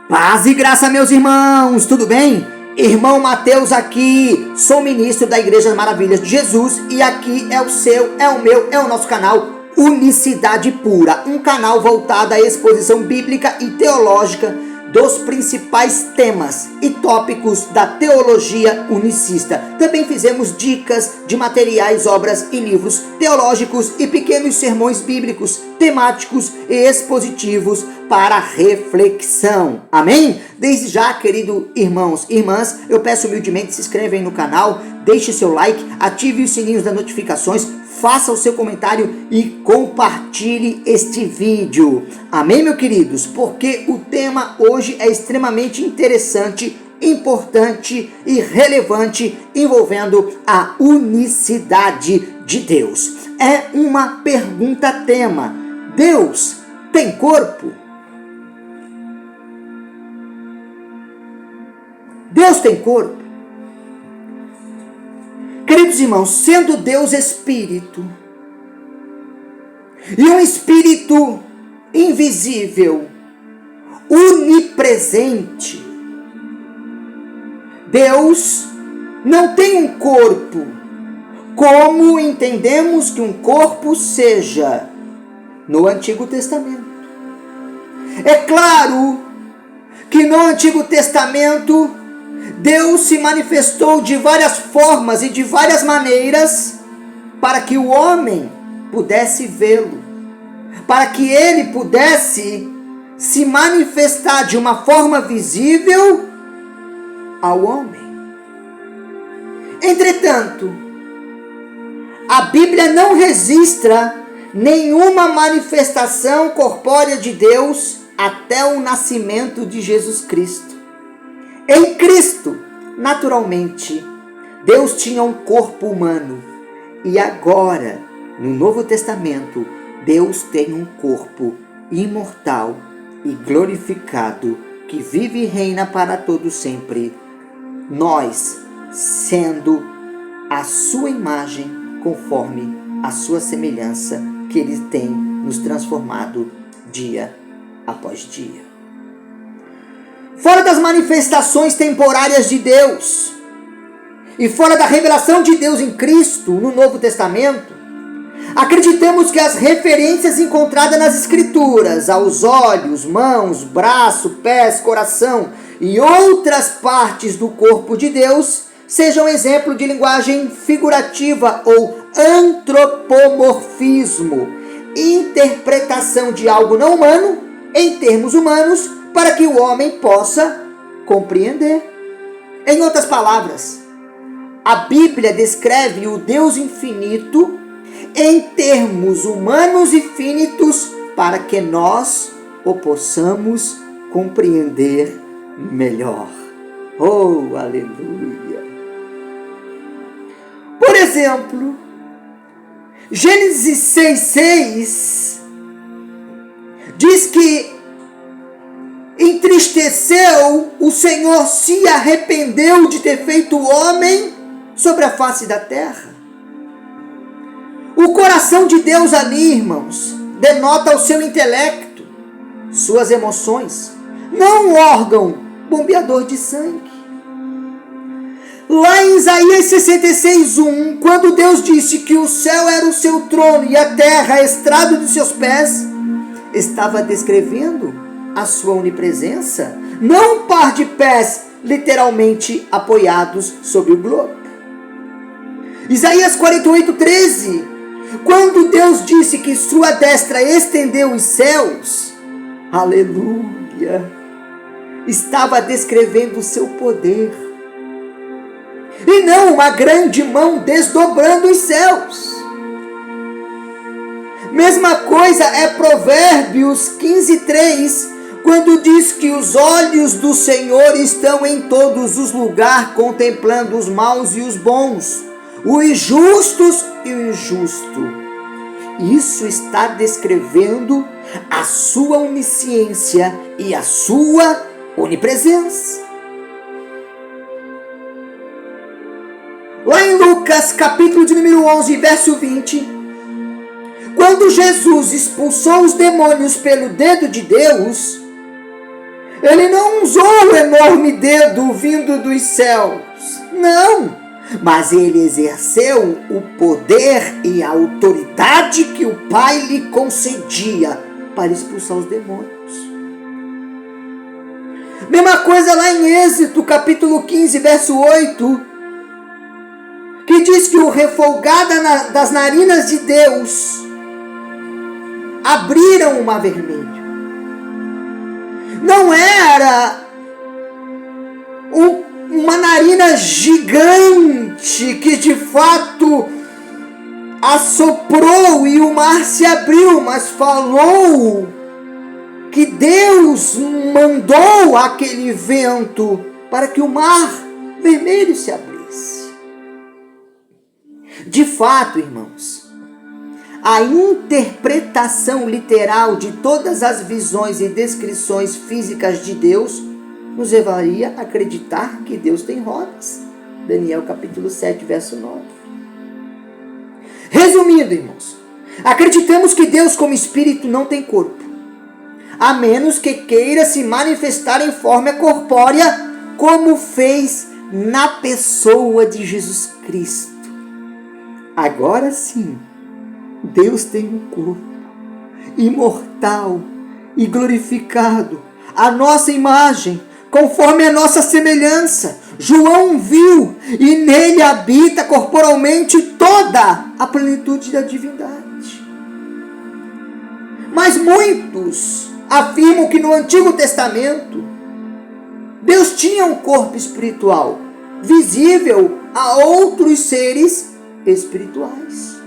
Paz e graça, meus irmãos, tudo bem? Irmão Mateus aqui, sou ministro da Igreja Maravilhas de Jesus e aqui é o seu, é o meu, é o nosso canal Unicidade Pura, um canal voltado à exposição bíblica e teológica dos principais temas e tópicos da teologia unicista. Também fizemos dicas de materiais, obras e livros teológicos e pequenos sermões bíblicos, temáticos e expositivos para reflexão. Amém? Desde já, querido irmãos e irmãs, eu peço humildemente, se inscrevem no canal, deixe seu like, ative os sininhos das notificações, faça o seu comentário e compartilhe este vídeo. Amém, meus queridos? Porque o tema hoje é extremamente interessante, importante e relevante, envolvendo a unicidade de Deus. É uma pergunta-tema. Deus tem corpo? Deus tem corpo? Queridos irmãos, sendo Deus Espírito, e um Espírito invisível, onipresente, Deus não tem um corpo, como entendemos que um corpo seja no Antigo Testamento. É claro que no Antigo Testamento, Deus se manifestou de várias formas e de várias maneiras para que o homem pudesse vê-lo, para que ele pudesse se manifestar de uma forma visível ao homem. Entretanto, a Bíblia não registra nenhuma manifestação corpórea de Deus até o nascimento de Jesus Cristo. Em Cristo, naturalmente, Deus tinha um corpo humano. E agora, no Novo Testamento, Deus tem um corpo imortal e glorificado, que vive e reina para todo sempre. Nós, sendo a sua imagem, conforme a sua semelhança, que Ele tem nos transformado dia após dia. Fora das manifestações temporárias de Deus e fora da revelação de Deus em Cristo no Novo Testamento, acreditamos que as referências encontradas nas Escrituras aos olhos, mãos, braço, pés, coração e outras partes do corpo de Deus sejam exemplo de linguagem figurativa ou antropomorfismo, interpretação de algo não humano em termos humanos, para que o homem possa compreender. Em outras palavras, a Bíblia descreve o Deus infinito em termos humanos e finitos para que nós o possamos compreender melhor. Oh, aleluia! Por exemplo, Gênesis 6:6 diz que entristeceu, o Senhor se arrependeu de ter feito o homem sobre a face da terra. O coração de Deus ali, irmãos, denota o seu intelecto, suas emoções, não um órgão bombeador de sangue. Lá em Isaías 66:1, quando Deus disse que o céu era o seu trono e a terra a estrado de seus pés, estava descrevendo a sua onipresença, não um par de pés literalmente apoiados sobre o globo. Isaías 48:13, quando Deus disse que sua destra estendeu os céus, aleluia, estava descrevendo o seu poder, e não uma grande mão desdobrando os céus. Mesma coisa é Provérbios 15:3, quando diz que os olhos do Senhor estão em todos os lugares, contemplando os maus e os bons, os justos e o injusto. Isso está descrevendo a sua onisciência e a sua onipresença. Lá em Lucas, capítulo de número 11, verso 20, quando Jesus expulsou os demônios pelo dedo de Deus, Ele não usou o enorme dedo vindo dos céus. Não. Mas ele exerceu o poder e a autoridade que o Pai lhe concedia para expulsar os demônios. Mesma coisa lá em Êxodo, capítulo 15, verso 8, que diz que o refolgar das narinas de Deus abriram o mar vermelho. Não era uma narina gigante que de fato assoprou e o mar se abriu, mas falou que Deus mandou aquele vento para que o mar vermelho se abrisse. De fato, irmãos, a interpretação literal de todas as visões e descrições físicas de Deus nos levaria a acreditar que Deus tem rodas. Daniel capítulo 7, verso 9. Resumindo, irmãos, acreditamos que Deus como Espírito não tem corpo, a menos que queira se manifestar em forma corpórea, como fez na pessoa de Jesus Cristo. Agora sim, Deus tem um corpo imortal e glorificado, a nossa imagem, conforme a nossa semelhança. João viu e nele habita corporalmente toda a plenitude da divindade. Mas muitos afirmam que no Antigo Testamento Deus tinha um corpo espiritual, visível a outros seres espirituais,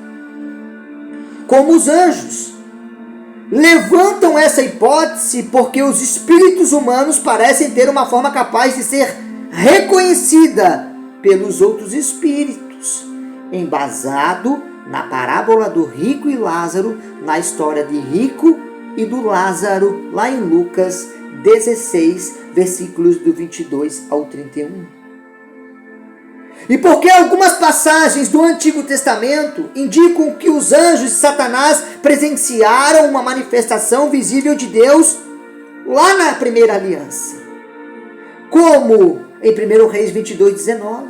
como os anjos. Levantam essa hipótese porque os espíritos humanos parecem ter uma forma capaz de ser reconhecida pelos outros espíritos, embasado na parábola do rico e Lázaro, na história de Rico e do Lázaro, lá em Lucas 16, versículos do 22 ao 31. E porque algumas passagens do Antigo Testamento indicam que os anjos de Satanás presenciaram uma manifestação visível de Deus lá na primeira aliança. Como em 1 Reis 22, 19,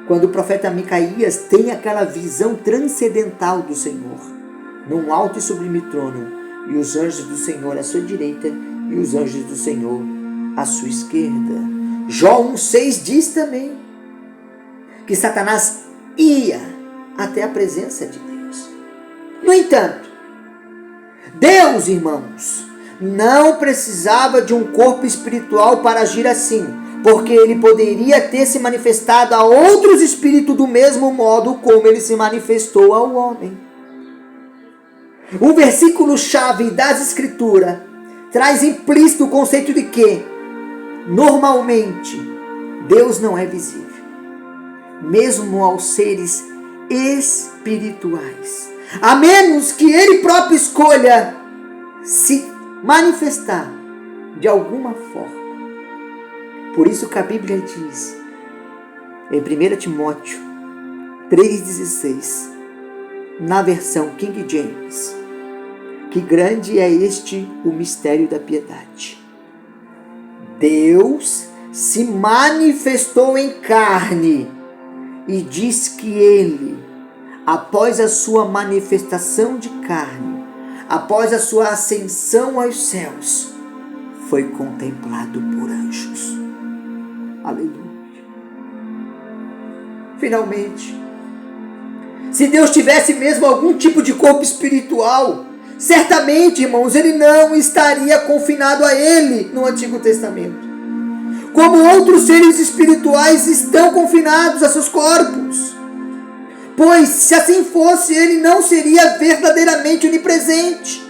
quando o profeta Micaías tem aquela visão transcendental do Senhor, num alto e sublime trono, e os anjos do Senhor à sua direita e os anjos do Senhor à sua esquerda. Jó 1,6 diz também que Satanás ia até a presença de Deus. No entanto, Deus, irmãos, não precisava de um corpo espiritual para agir assim, porque ele poderia ter se manifestado a outros espíritos do mesmo modo como ele se manifestou ao homem. O versículo-chave das Escrituras traz implícito o conceito de que, normalmente, Deus não é visível, mesmo aos seres espirituais, a menos que ele próprio escolha se manifestar de alguma forma. Por isso que a Bíblia diz, em 1 Timóteo 3,16, na versão King James, que grande é este o mistério da piedade. Deus se manifestou em carne e diz que ele, após a sua manifestação de carne, após a sua ascensão aos céus, foi contemplado por anjos. Aleluia. Finalmente, se Deus tivesse mesmo algum tipo de corpo espiritual, certamente, irmãos, ele não estaria confinado a ele no Antigo Testamento, como outros seres espirituais estão confinados a seus corpos. Pois, se assim fosse, ele não seria verdadeiramente onipresente.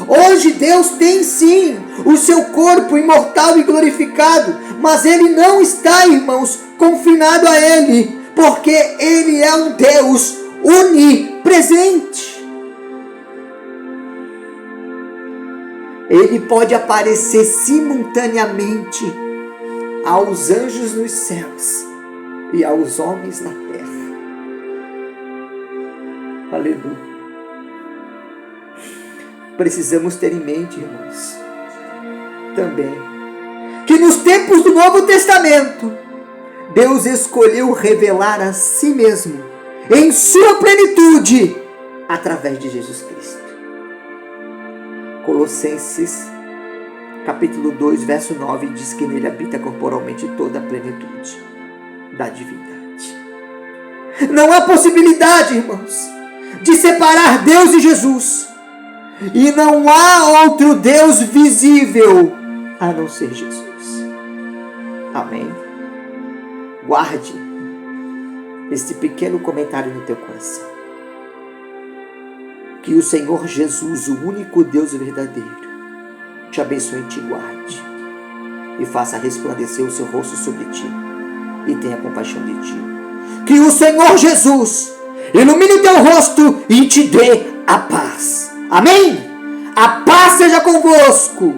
Hoje Deus tem sim o seu corpo imortal e glorificado, mas ele não está, irmãos, confinado a ele, porque ele é um Deus onipresente. Ele pode aparecer simultaneamente aos anjos nos céus e aos homens na terra. Aleluia. Precisamos ter em mente, irmãos, também que nos tempos do Novo Testamento, Deus escolheu revelar a si mesmo, em sua plenitude, através de Jesus Cristo. Colossenses, capítulo 2, verso 9, diz que nele habita corporalmente toda a plenitude da divindade. Não há possibilidade, irmãos, de separar Deus e Jesus. E não há outro Deus visível a não ser Jesus. Amém? Guarde este pequeno comentário no teu coração. Que o Senhor Jesus, o único Deus verdadeiro, te abençoe e te guarde. E faça resplandecer o seu rosto sobre ti. E tenha compaixão de ti. Que o Senhor Jesus ilumine o teu rosto e te dê a paz. Amém? A paz seja convosco.